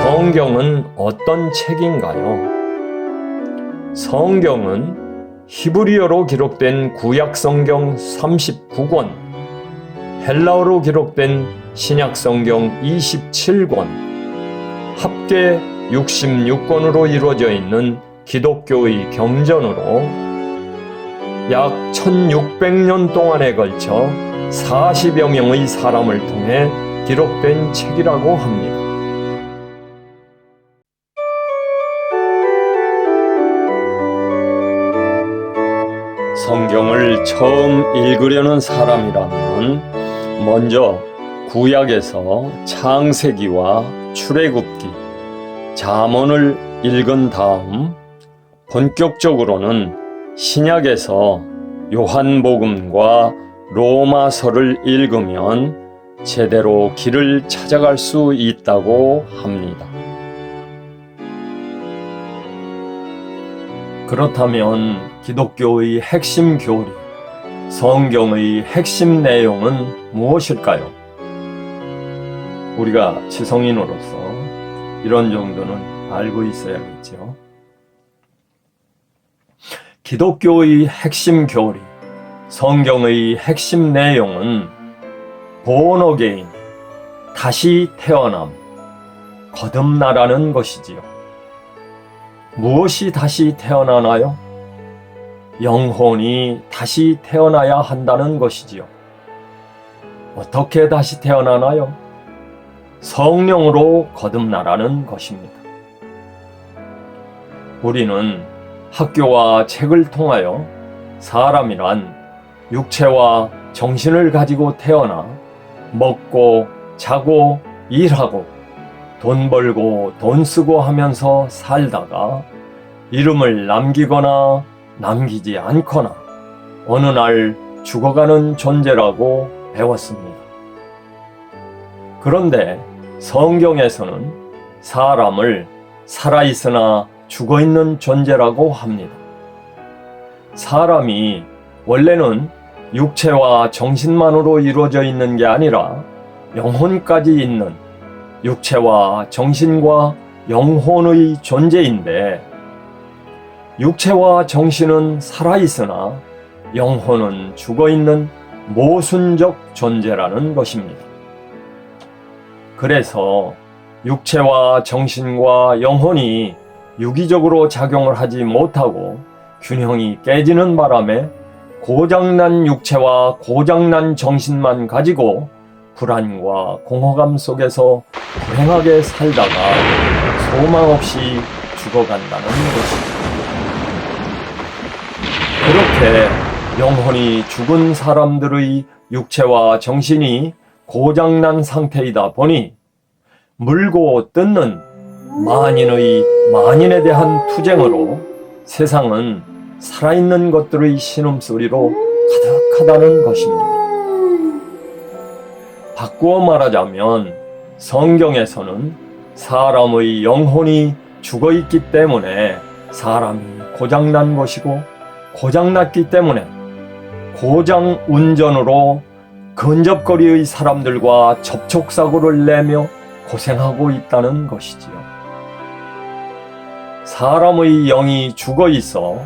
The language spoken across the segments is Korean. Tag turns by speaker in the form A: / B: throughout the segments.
A: 성경은 어떤 책인가요? 성경은 히브리어로 기록된 구약성경 39권, 헬라어로 기록된 신약성경 27권, 합계 66권으로 이루어져 있는 기독교의 경전으로 약 1600년 동안에 걸쳐 40여 명의 사람을 통해 기록된 책이라고 합니다. 성경을 처음 읽으려는 사람이라면 먼저 구약에서 창세기와 출애굽기, 잠언을 읽은 다음 본격적으로는 신약에서 요한복음과 로마서를 읽으면 제대로 길을 찾아갈 수 있다고 합니다. 그렇다면 기독교의 핵심 교리, 성경의 핵심 내용은 무엇일까요? 우리가 지성인으로서 이런 정도는 알고 있어야겠죠. 기독교의 핵심 교리, 성경의 핵심 내용은 born again, 다시 태어남, 거듭나라는 것이지요. 무엇이 다시 태어나나요? 영혼이 다시 태어나야 한다는 것이지요. 어떻게 다시 태어나나요? 성령으로 거듭나라는 것입니다. 우리는 학교와 책을 통하여 사람이란 육체와 정신을 가지고 태어나 먹고 자고 일하고 돈 벌고 돈 쓰고 하면서 살다가 이름을 남기거나 남기지 않거나 어느 날 죽어가는 존재라고 배웠습니다. 그런데 성경에서는 사람을 살아있으나 죽어있는 존재라고 합니다. 사람이 원래는 육체와 정신만으로 이루어져 있는 게 아니라 영혼까지 있는 육체와 정신과 영혼의 존재인데, 육체와 정신은 살아있으나 영혼은 죽어있는 모순적 존재라는 것입니다. 그래서 육체와 정신과 영혼이 유기적으로 작용을 하지 못하고 균형이 깨지는 바람에 고장난 육체와 고장난 정신만 가지고 불안과 공허감 속에서 불행하게 살다가 소망 없이 죽어간다는 것입니다. 그렇게 영혼이 죽은 사람들의 육체와 정신이 고장난 상태이다 보니 물고 뜯는 만인의 만인에 대한 투쟁으로 세상은 살아있는 것들의 신음소리로 가득하다는 것입니다. 바꾸어 말하자면 성경에서는 사람의 영혼이 죽어있기 때문에 사람이 고장난 것이고, 고장났기 때문에 고장 운전으로 근접거리의 사람들과 접촉사고를 내며 고생하고 있다는 것이지요. 사람의 영이 죽어있어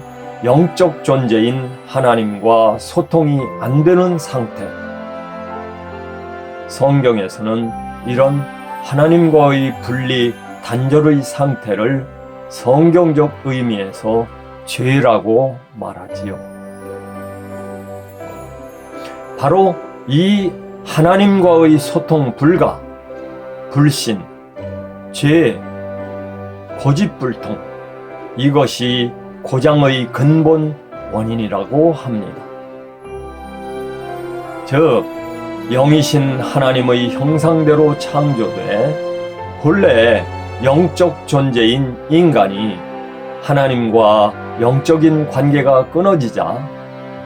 A: 영적 존재인 하나님과 소통이 안 되는 상태. 성경에서는 이런 하나님과의 분리, 단절의 상태를 성경적 의미에서 죄라고 말하지요. 바로 이 하나님과의 소통 불가, 불신, 죄, 고집불통, 이것이 고장의 근본 원인이라고 합니다. 즉, 영이신 하나님의 형상대로 창조돼 본래 영적 존재인 인간이 하나님과 영적인 관계가 끊어지자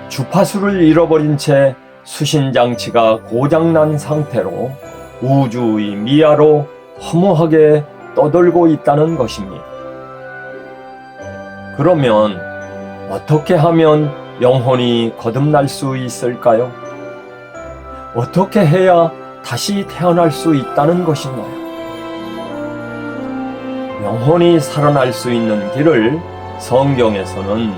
A: 주파수를 잃어버린 채 수신장치가 고장난 상태로 우주의 미아로 허무하게 떠돌고 있다는 것입니다. 그러면 어떻게 하면 영혼이 거듭날 수 있을까요? 어떻게 해야 다시 태어날 수 있다는 것인가요? 영혼이 살아날 수 있는 길을 성경에서는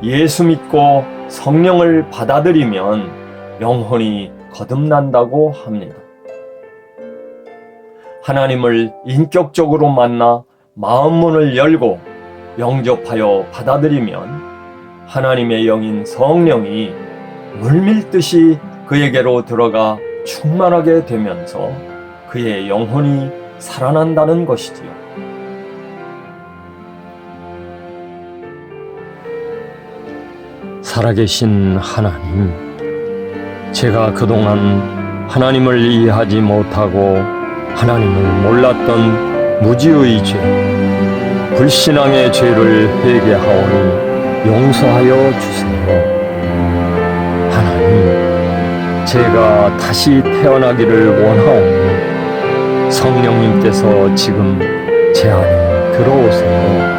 A: 예수 믿고 성령을 받아들이면 영혼이 거듭난다고 합니다. 하나님을 인격적으로 만나 마음 문을 열고 영접하여 받아들이면 하나님의 영인 성령이 물밀듯이 그에게로 들어가 충만하게 되면서 그의 영혼이 살아난다는 것이지요. 살아계신 하나님, 제가 그동안 하나님을 이해하지 못하고 하나님을 몰랐던 무지의 죄, 불신앙의 죄를 회개하오니 용서하여 주세요. 하나님, 제가 다시 태어나기를 원하오니 성령님께서 지금 제 안에 들어오세요.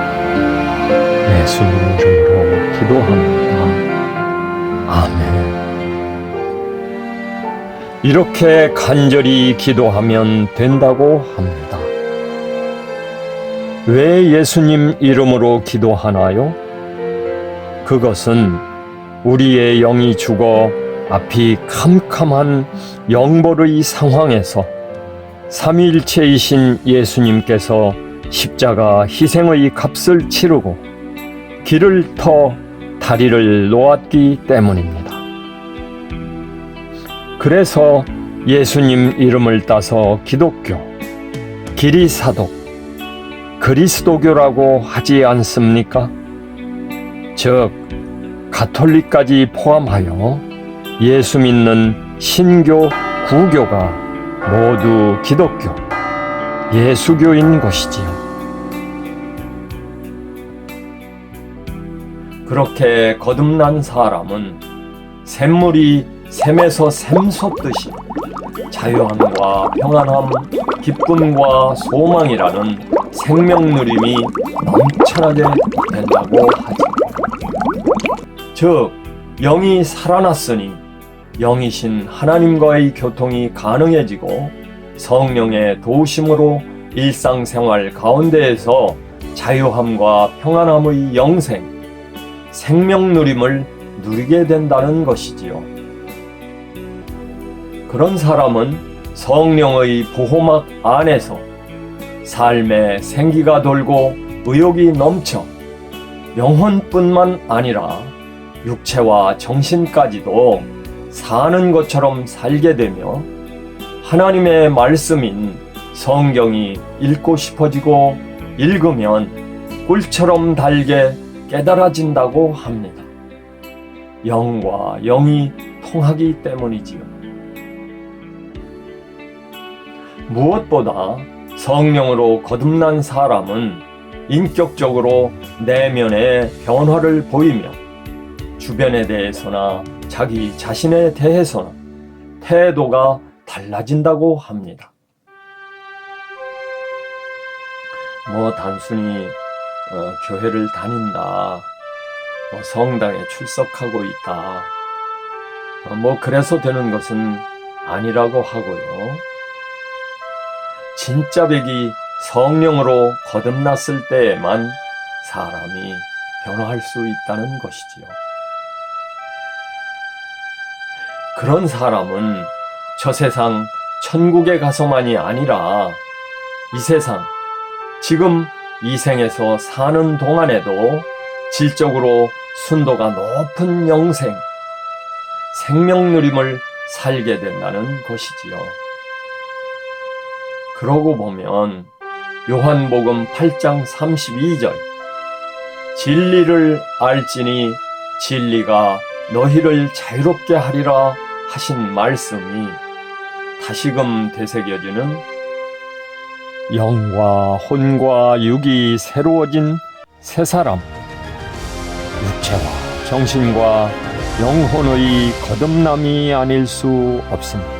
A: 예수님 이름으로 기도합니다. 아멘. 이렇게 간절히 기도하면 된다고 합니다. 왜 예수님 이름으로 기도하나요? 그것은 우리의 영이 죽어 앞이 캄캄한 영벌의 상황에서 삼위일체이신 예수님께서 십자가 희생의 값을 치르고 길을 터 다리를 놓았기 때문입니다. 그래서 예수님 이름을 따서 기독교, 기리사독, 그리스도교라고 하지 않습니까? 즉, 가톨릭까지 포함하여 예수 믿는 신교, 구교가 모두 기독교, 예수교인 것이지요. 그렇게 거듭난 사람은 샘물이 샘에서 샘솟듯이 자유함과 평안함, 기쁨과 소망이라는 생명 누림이 넘쳐나게 된다고 하지. 즉, 영이 살아났으니 영이신 하나님과의 교통이 가능해지고 성령의 도우심으로 일상생활 가운데에서 자유함과 평안함의 영생, 생명 누림을 누리게 된다는 것이지요. 그런 사람은 성령의 보호막 안에서 삶에 생기가 돌고 의욕이 넘쳐 영혼뿐만 아니라 육체와 정신까지도 사는 것처럼 살게 되며 하나님의 말씀인 성경이 읽고 싶어지고 읽으면 꿀처럼 달게 깨달아진다고 합니다. 영과 영이 통하기 때문이지요. 무엇보다 성령으로 거듭난 사람은 인격적으로 내면의 변화를 보이며 주변에 대해서나 자기 자신에 대해서나 태도가 달라진다고 합니다. 단순히 교회를 다닌다, 성당에 출석하고 있다, 그래서 되는 것은 아니라고 하고요. 진짜 백이 성령으로 거듭났을 때에만 사람이 변화할 수 있다는 것이지요. 그런 사람은 저 세상 천국에 가서만이 아니라 이 세상, 지금 이 생에서 사는 동안에도 질적으로 순도가 높은 영생, 생명 누림을 살게 된다는 것이지요. 그러고 보면 요한복음 8장 32절, 진리를 알지니 진리가 너희를 자유롭게 하리라 하신 말씀이 다시금 되새겨지는 영과 혼과 육이 새로워진 새 사람, 육체와 정신과 영혼의 거듭남이 아닐 수 없습니다.